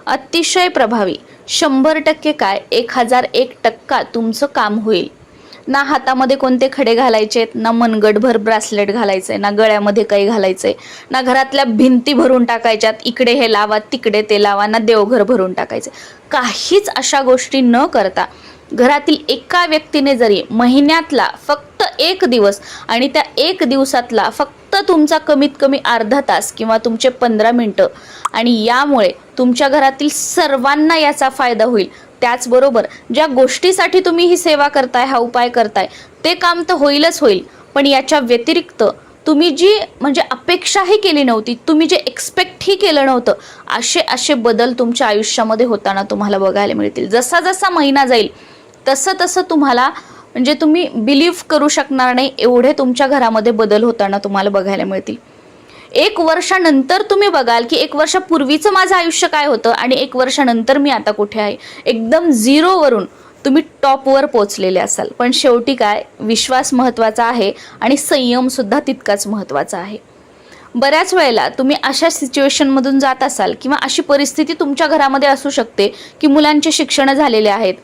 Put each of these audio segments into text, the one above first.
अतिशय प्रभावी. 100% काय 1001% तुमचं काम होईल. ना हातामध्ये कोणते खडे घालायचेत, ना मनगटभर ब्रासलेट घालायचंय, ना गळ्यामध्ये काही घालायचंय, ना घरातल्या भिंती भरून टाकायच्यात, इकडे हे लावा तिकडे ते लावा, ना देवघर भरून टाकायचे. काहीच अशा गोष्टी न करता घरातील एका व्यक्तीने जरी महिन्यातला फक्त 1 दिवस आणि त्या 1 दिवसातला फक्त तुमचा कमीत कमी अर्धा तास किंवा तुमचे 15 मिनिटं, आणि यामुळे तुमच्या घरातील सर्वांना याचा फायदा होईल. त्याचबरोबर ज्या गोष्टीसाठी तुम्ही ही सेवा करताय, हा उपाय करताय, ते काम तर होईलच होईल, पण याच्या व्यतिरिक्त तुम्ही जी म्हणजे अपेक्षाही केली नव्हती, तुम्ही जे एक्सपेक्टही केलं नव्हतं, असे बदल तुमच्या आयुष्यामध्ये होताना तुम्हाला बघायला मिळतील. जसा जसा महिना जाईल तसं तसं तुम्हाला म्हणजे तुम्ही बिलीव्ह करू शकणार नाही एवढे तुमच्या घरामध्ये बदल होताना तुम्हाला बघायला मिळतील. 1 वर्षानंतर तुम्ही बघाल की 1 वर्षापूर्वीचं माझं आयुष्य काय होतं आणि 1 वर्षानंतर मी आता कुठे आहे. एकदम 0 वरून तुम्ही टॉपवर पोहोचलेले असाल. पण शेवटी काय, विश्वास महत्त्वाचा आहे आणि संयम सुद्धा तितकाच महत्त्वाचा आहे. बऱ्याच वेळेला तुम्ही अशा सिच्युएशनमधून जात असाल किंवा अशी परिस्थिती तुमच्या घरामध्ये असू शकते की मुलांचे शिक्षण झालेले आहेत,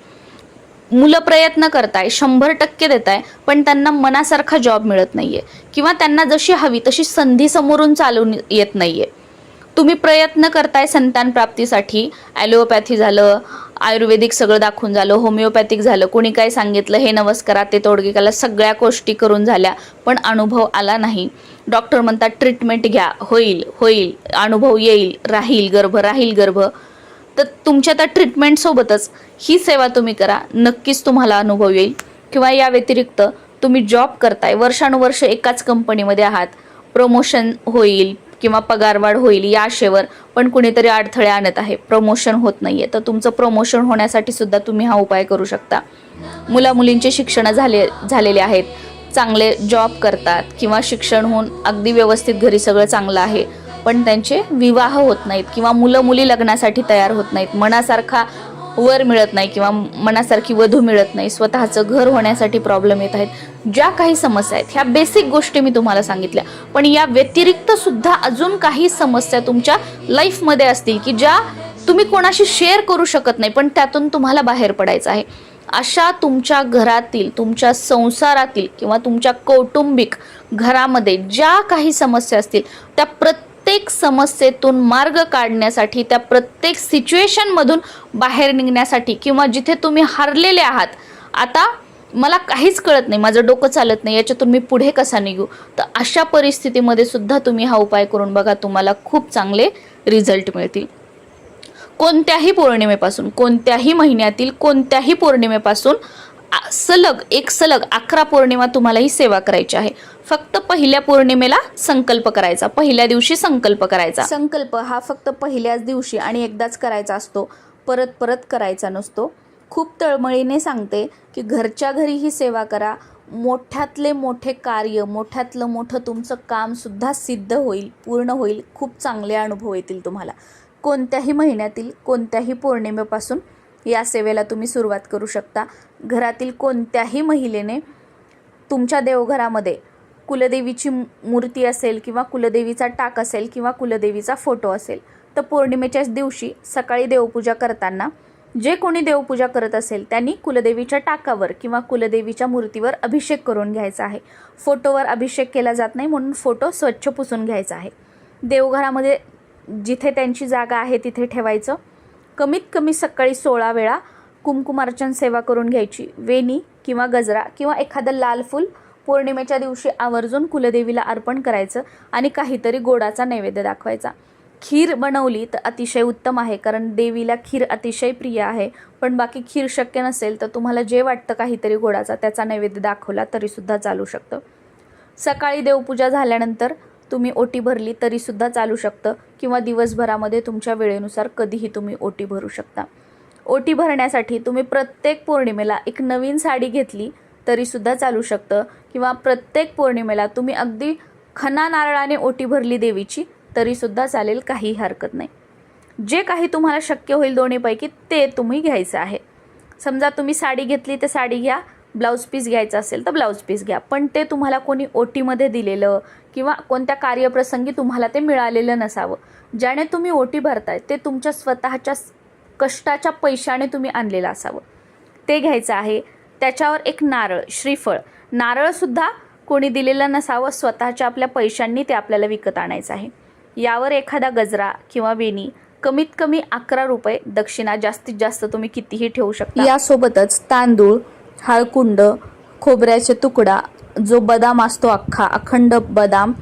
मुलं प्रयत्न करताय, 100% देताय, पण त्यांना मनासारखा जॉब मिळत नाहीये किंवा त्यांना जशी हवी तशी संधी समोरून चालून येत नाहीये. तुम्ही प्रयत्न करताय संतान प्राप्तीसाठी, ॲलोपॅथी झालं, आयुर्वेदिक सगळं दाखवून झालं, होमिओपॅथिक झालं, कोणी काय सांगितलं, हे नवस करा ते तोडगे करा, सगळ्या गोष्टी करून झाल्या पण अनुभव आला नाही. डॉक्टर म्हणतात ट्रीटमेंट घ्या, होईल होईल, अनुभव येईल, राहील गर्भ. तर तुमच्या त्या ट्रीटमेंटसोबतच ही सेवा तुम्ही करा, नक्कीच तुम्हाला अनुभव येईल. किंवा या व्यतिरिक्त तुम्ही जॉब करताय, वर्षानुवर्ष एकाच कंपनीमध्ये आहात, प्रमोशन होईल किंवा पगारवाढ होईल या आशेवर, पण कुणीतरी अडथळे आणत आहे, प्रमोशन होत नाहीये, तर तुमचं प्रमोशन होण्यासाठी सुद्धा तुम्ही हा उपाय करू शकता. मुलींचे शिक्षण झालेले आहेत, चांगले जॉब करतात किंवा शिक्षण होऊन अगदी व्यवस्थित घरी सगळं चांगलं आहे, पण त्यांचे विवाह होत नाहीत किंवा मुली लग्नासाठी तयार होत नाहीत, मनासारखा वर मिळत नाही किंवा मनासारखी वधू मिळत नाही, स्वतःचं घर होण्यासाठी प्रॉब्लेम येत आहेत, ज्या काही समस्या आहेत, ह्या बेसिक गोष्टी मी तुम्हाला सांगितल्या. पण या व्यतिरिक्त सुद्धा अजून काही समस्या तुमच्या लाईफमध्ये असतील की ज्या तुम्ही कोणाशी शेअर करू शकत नाही, पण त्यातून तुम्हाला बाहेर पडायचं आहे. अशा तुमच्या घरातील, तुमच्या संसारातील किंवा तुमच्या कौटुंबिक घरामध्ये ज्या काही समस्या असतील, त्या प्रत्येक समस्येतून मार्ग काढण्यासाठी, त्या प्रत्येक सिच्युएशनमधून बाहेर निघण्यासाठी, किंवा जिथे तुम्ही हरलेले आहात, आता मला काहीच कळत नाही, माझं डोकं चालत नाही, याच्यातून मी पुढे कसा निघू, तर अशा परिस्थितीमध्ये सुद्धा तुम्ही हा उपाय करून बघा, तुम्हाला खूप चांगले रिझल्ट मिळतील. कोणत्याही पौर्णिमेपासून, कोणत्याही महिन्यातील कोणत्याही पौर्णिमेपासून सलग 11 पौर्णिमा तुम्हाला ही सेवा करायची आहे. फक्त पहिल्या पौर्णिमेला संकल्प करायचा, पहिल्या दिवशी संकल्प करायचा. संकल्प हा फक्त पहिल्याच दिवशी आणि एकदाच करायचा असतो, परत परत करायचा नसतो. खूप तळमळीने सांगते की घरच्या घरी ही सेवा करा. मोठ्यातले मोठे कार्य, मोठ्यातलं मोठं तुमचं काम सुद्धा सिद्ध होईल, पूर्ण होईल. खूप चांगले अनुभव येतील तुम्हाला. कोणत्याही महिन्यातील कोणत्याही पौर्णिमेपासून या सेवेला तुम्ही सुरुवात करू शकता. घरातील कोणत्याही महिलेने तुमच्या देवघरामध्ये कुलदेवीची मूर्ती असेल किंवा कुलदेवीचा टाक असेल किंवा कुलदेवीचा फोटो असेल, तर पौर्णिमेच्याच दिवशी सकाळी देवपूजा करताना जे कोणी देवपूजा करत असेल त्यांनी कुलदेवीच्या टाकावर किंवा कुलदेवीच्या मूर्तीवर अभिषेक करून घ्यायचा आहे. फोटोवर अभिषेक केला जात नाही, म्हणून फोटो स्वच्छ पुसून घ्यायचा आहे. देवघरामध्ये जिथे त्यांची जागा आहे तिथे ठेवायचं. कमीत कमी सकाळी 16 वेळा कुंकुमार्चन सेवा करून घ्यायची. वेणी किंवा गजरा किंवा एखादं लाल फूल पौर्णिमेच्या दिवशी आवर्जून कुलदेवीला अर्पण करायचं आणि काहीतरी गोडाचा नैवेद्य दाखवायचा. खीर बनवली तर अतिशय उत्तम आहे, कारण देवीला खीर अतिशय प्रिय आहे. पण बाकी खीर शक्य नसेल तर तुम्हाला जे वाटतं काहीतरी गोडाचा, त्याचा नैवेद्य दाखवला तरीसुद्धा चालू शकतं. सकाळी देवपूजा झाल्यानंतर तुम्ही ओटी भरली तरीसुद्धा चालू शकतं, किंवा दिवसभरामध्ये तुमच्या वेळेनुसार कधीही तुम्ही ओटी भरू शकता. ओटी भरण्यासाठी तुम्ही प्रत्येक पौर्णिमेला एक नवीन साडी घेतली तरीसुद्धा चालू शकतं, किंवा प्रत्येक पौर्णिमेला तुम्ही अगदी खना नारळाने ओटी भरली देवीची तरीसुद्धा चालेल, काही हरकत नाही. जे काही तुम्हाला शक्य होईल दोन्हीपैकी ते तुम्ही घ्यायचं आहे. समजा तुम्ही साडी घेतली तर साडी घ्या, ब्लाऊज पीस घ्यायचा असेल तर ब्लाऊज पीस घ्या, पण ते तुम्हाला कोणी ओटीमध्ये दिलेलं किंवा कोणत्या कार्यप्रसंगी तुम्हाला ते मिळालेलं नसावं. ज्याने तुम्ही ओटी भरताय ते तुमच्या स्वतःच्या कष्टाच्या पैशाने तुम्ही आणलेलं असावं, ते घ्यायचं आहे. त्याच्यावर एक नारळ, श्रीफळ, नारळसुद्धा कोणी दिलेलं नसावं, स्वतःच्या आपल्या पैशांनी ते आपल्याला विकत आणायचं आहे. यावर एखादा गजरा किंवा वेणी, कमीत कमी 11 रुपये दक्षिणा, जास्तीत जास्त तुम्ही कितीही ठेवू शकता. यासोबतच तांदूळ, हळकुंड, खोबऱ्याचे तुकडा, जो बदाम असतो अख्खा, अखंड बदाम,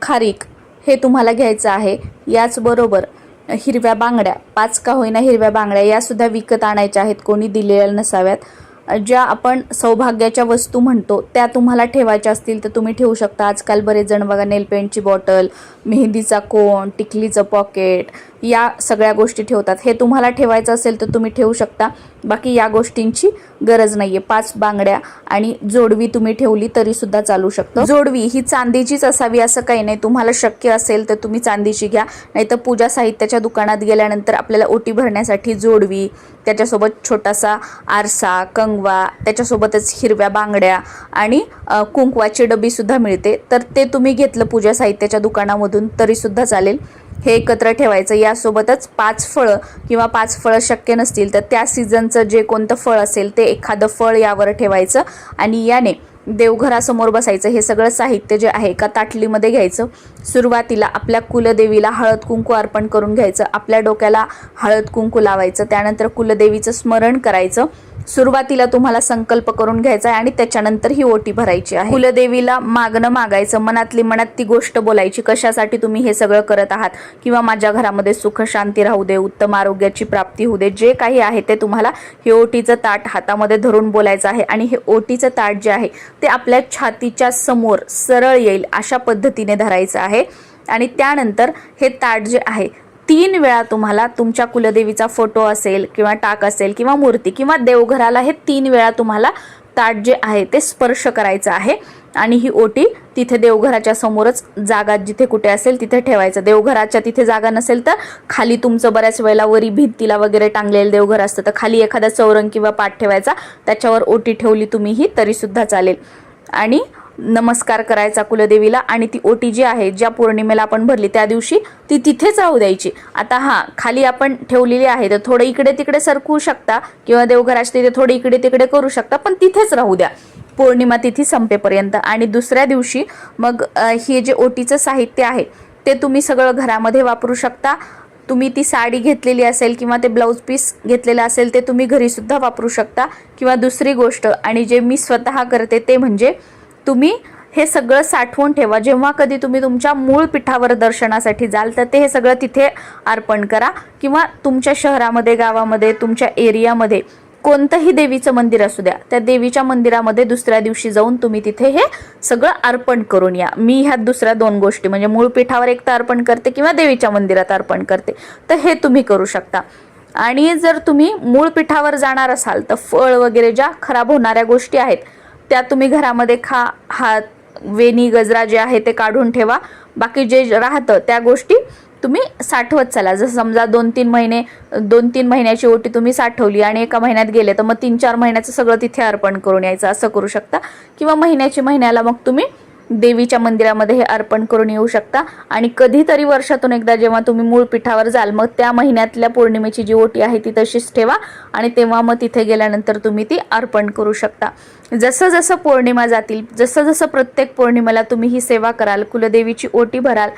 खारीक, हे तुम्हाला घ्यायचं आहे. याचबरोबर हिरव्या बांगड्या, 5 का होईना हिरव्या बांगड्या, यासुद्धा विकत आणायच्या आहेत, कोणी दिलेल्या नसाव्यात. ज्या आपण सौभाग्याच्या वस्तू म्हणतो त्या तुम्हाला ठेवायच्या असतील तर तुम्ही ठेवू शकता. आजकाल बरेच जण बघा नेलपेंटची बॉटल, मेहंदीचा कोन, टिकलीचं पॉकेट, या सगळ्या गोष्टी ठेवतात. हे तुम्हाला ठेवायचं असेल तर तुम्ही ठेवू शकता. बाकी या गोष्टींची गरज नाही आहे. 5 बांगड्या आणि जोडवी तुम्ही ठेवली तरी सुद्धा चालू शकतं. जोडवी ही चांदीचीच असावी असं काही नाही, तुम्हाला शक्य असेल तर तुम्ही चांदीची घ्या. नाहीतर पूजा साहित्याच्या दुकानात गेल्यानंतर आपल्याला ओटी भरण्यासाठी जोडवी, त्याच्यासोबत छोटासा आरसा, कंगवा, त्याच्यासोबतच हिरव्या बांगड्या आणि कुंकवाची डबीसुद्धा मिळते, तर ते तुम्ही घेतलं पूजा साहित्याच्या दुकानामधून तरीसुद्धा चालेल. हे एकत्र ठेवायचं. यासोबतच 5 फळं किंवा 5 फळं शक्य नसतील तर त्या सीझनचं जे कोणतं फळ असेल ते एखादं फळ यावर ठेवायचं आणि याने देवघरासमोर बसायचं. हे सगळं साहित्य जे आहे एका ताटलीमध्ये घ्यायचं. सुरुवातीला आपल्या कुलदेवीला हळद कुंकू अर्पण करून घ्यायचं. आपल्या डोक्याला हळद कुंकू लावायचं. त्यानंतर कुलदेवीचं स्मरण करायचं. सुरुवातीला तुम्हाला संकल्प करून घ्यायचा आहे आणि त्याच्यानंतर ही ओटी भरायची आहे. कुलदेवीला मागणं मागायचं, मनातली मनात ती गोष्ट बोलायची, कशासाठी तुम्ही हे सगळं करत आहात, किंवा माझ्या घरामध्ये सुख शांती राहू दे, उत्तम आरोग्याची प्राप्ती होऊ दे, जे काही आहे ते तुम्हाला हे ओटीचं ताट हातामध्ये धरून बोलायचं आहे. आणि हे ओटीचं ताट जे आहे ते आपल्या छातीच्या समोर सरळ येईल अशा पद्धतीने धरायचं आहे. आणि त्यानंतर हे ताट जे आहे 3 वेळा तुम्हाला तुमच्या कुलदेवीचा फोटो असेल किंवा टाक असेल किंवा मूर्ती किंवा देवघराला हे 3 वेळा तुम्हाला ताट जे आहे ते स्पर्श करायचं आहे. आणि ही ओटी तिथे देवघराच्या समोरच जागा जिथे कुठे असेल तिथे ठेवायचं. देवघराच्या तिथे जागा नसेल तर खाली तुमचं बऱ्याच वेळेला वरी भिंतीला वगैरे टांगलेलं देवघर असतं तर खाली एखादा चौरंग किंवा पाट ठेवायचा, त्याच्यावर ओटी ठेवली तुम्हीही तरीसुद्धा चालेल. आणि नमस्कार करायचा कुलदेवीला. आणि ती ओटी जी आहे ज्या पौर्णिमेला आपण भरली त्या दिवशी ती तिथेच राहू द्यायची. आता खाली आपण ठेवलेली आहे तर थोडं इकडे तिकडे सरकवू शकता किंवा देवघराच्या तिथे थोडं इकडे तिकडे करू शकता, पण तिथेच राहू द्या पौर्णिमा तिथी संपेपर्यंत. आणि दुसऱ्या दिवशी मग हे जे ओटीचं साहित्य आहे ते तुम्ही सगळं घरामध्ये वापरू शकता. तुम्ही ती साडी घेतलेली असेल किंवा ते ब्लाऊज पीस घेतलेलं असेल ते तुम्ही घरीसुद्धा वापरू शकता. किंवा दुसरी गोष्ट, आणि जे मी स्वतः करते ते म्हणजे, तुम्ही हे सगळं साठवून ठेवा. जेव्हा कधी तुम्ही तुमच्या मूळ पीठावर दर्शनासाठी जाल तर ते हे सगळं तिथे अर्पण करा. किंवा तुमच्या शहरामध्ये, गावामध्ये, तुमच्या एरियामध्ये कोणतंही देवीचं मंदिर असू द्या, त्या देवीच्या मंदिरामध्ये दुसऱ्या दिवशी जाऊन तुम्ही तिथे हे सगळं अर्पण करून या. मी ह्यात दुसऱ्या 2 गोष्टी म्हणजे मूळ पीठावर एक तर अर्पण करते किंवा देवीच्या मंदिरात अर्पण करते, तर हे तुम्ही करू शकता. आणि जर तुम्ही मूळ पीठावर जाणार असाल तर फळ वगैरे ज्या खराब होणाऱ्या गोष्टी आहेत त्या तुम्ही घरामध्ये वेणी, गजरा जे आहे ते काढून ठेवा. बाकी जे राहतं त्या गोष्टी तुम्ही साठवत चला. जसं समजा 2-3 महिन्याची ओटी तुम्ही साठवली आणि एका महिन्यात गेले तर मग 3-4 महिन्याचं सगळं तिथे अर्पण करून यायचं, असं करू शकता. किंवा महिन्याला मग तुम्ही देवीच्या मंदिरामध्ये हे अर्पण करून येऊ शकता. आणि कधीतरी वर्षातून एकदा जेव्हा तुम्ही मूळ पीठावर जाल मग त्या महिन्यातल्या पौर्णिमेची जी ओटी आहे ती तशीच ठेवा आणि तेव्हा मग तिथे गेल्यानंतर तुम्ही ती अर्पण करू शकता. जसं जसं पौर्णिमा जातील, जसं जसं प्रत्येक पौर्णिमेला तुम्ही ही सेवा कराल, कुलदेवीची ओटी भराल,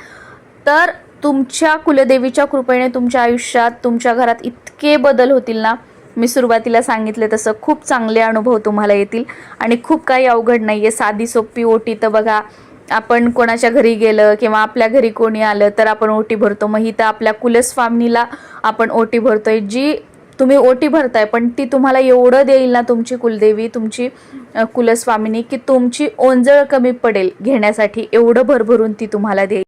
तर तुमच्या कुलदेवीच्या कृपेने तुमच्या आयुष्यात, तुमच्या घरात इतके बदल होतील ना. मी सुरुवातीला सांगितले तसं खूप चांगले अनुभव तुम्हाला येतील. आणि खूप काही अवघड नाही आहे, साधी सोपी ओटी. तर बघा, आपण कोणाच्या घरी गेलं किंवा आपल्या घरी कोणी आलं तर आपण ओटी भरतो. मग ही तर आपल्या कुलस्वामिनीला आपण ओटी भरतोय. जी तुम्ही ओटी भरताय पण ती तुम्हाला एवढं देईल ना तुमची कुलदेवी, तुमची कुलस्वामिनी, की तुमची ओंजळ कमी पडेल घेण्यासाठी, एवढं भरभरून ती तुम्हाला देईल.